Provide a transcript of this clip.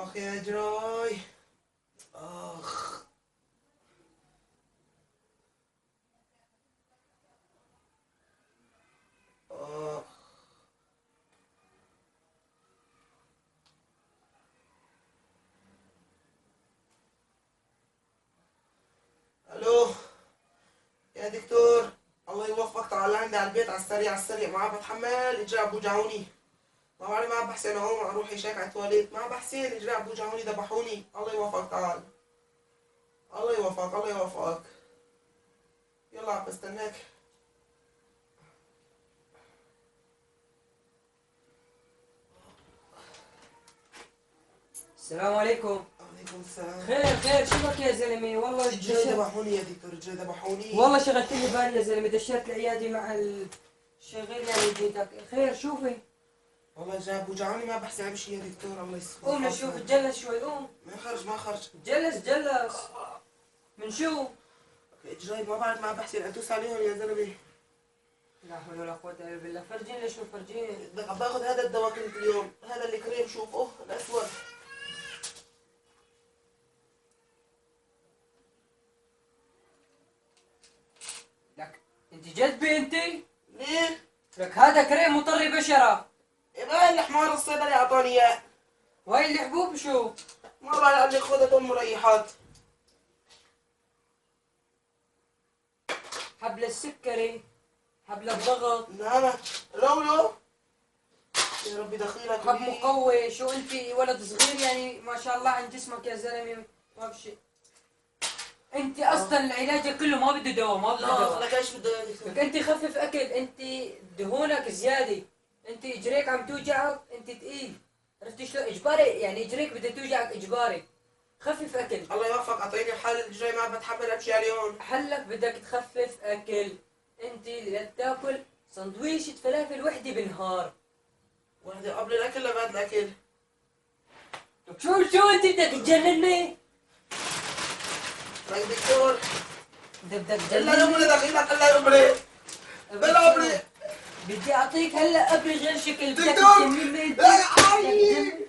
آخ يا جراي. آخ. آخ. ألو يا دكتور، الله يوفقك. تعال عندي على البيت على السريع على السريع، ما عم بتحمل إجراء بوجعوني. ما عم بحسن أقوم أروح يشيك على التواليت، ما عم بحسن إجراء بوجعوني ذبحوني. الله يوفقك. تعال. الله يوفقك الله يوفقك. يلا عم بستناك. السلام عليكم. عليكم السلام. خير شو بك يا زلمه؟ والله الرجال ذبحوني يا دكتور، الرجال ذبحوني. والله شغلت لي بالي يا زلمه، دشرت العياده مع الشغل يعني جيتك. خير شوفي. والله جاب وجعوني، ما بحسن بشي يا دكتور. الله يسلمك. قوم نشوف، اتجلس شوي قوم. ما خرج. جلس من شو؟ اجراي ما بعرف، ما بحسن ادوس عليهم يا زلمه. لا حول ولا قوة الا بالله. فرجيني شوف فرجيني. بدك باخذ هذا الدواء كنت اليوم، هذا الكريم شوفه الاسود. لك انت جذبي انت؟ ليه؟ لك هذا كريم مطري بشرة. يبقى الحمار الصيدلي اعطاني اياه. وهي الحبوب شو؟ ما بعرف، قال لي خذ هدول مريحات. حبل السكري، حبل الضغط، نعم. لولو يا ربي دخيلك. حب مقوي. شو انت ولد صغير يعني ما شاء الله عن جسمك يا زلمه، ما بشي. انت اصلا العلاج كله ما بده دواء، ما بده لا دواء. لك ايش بده يا دكتور؟ لك انت خفف اكل، انت دهونك زياده، انت اجريك عم توجعك، انت ثقيل. عرفت شلون؟ اجباري يعني اجريك بدها توجعك اجباري. خفف اكل. الله يوفقك. اعطيني حل اجراي، ما بتحمل امشي عليهم. حلك بدك تخفف اكل. انت لا تاكل سندويشة فلافل وحده بالنهار. وحده قبل الاكل لا بعد الاكل؟ لك شو انت بدك تجنني؟ لك دكتور بدك الا تجنني؟ يوم دخيلك الا يوم بلا بدي اعطيك هلا ابرة غير شكل. بدك دكتور تجنني انت؟ لا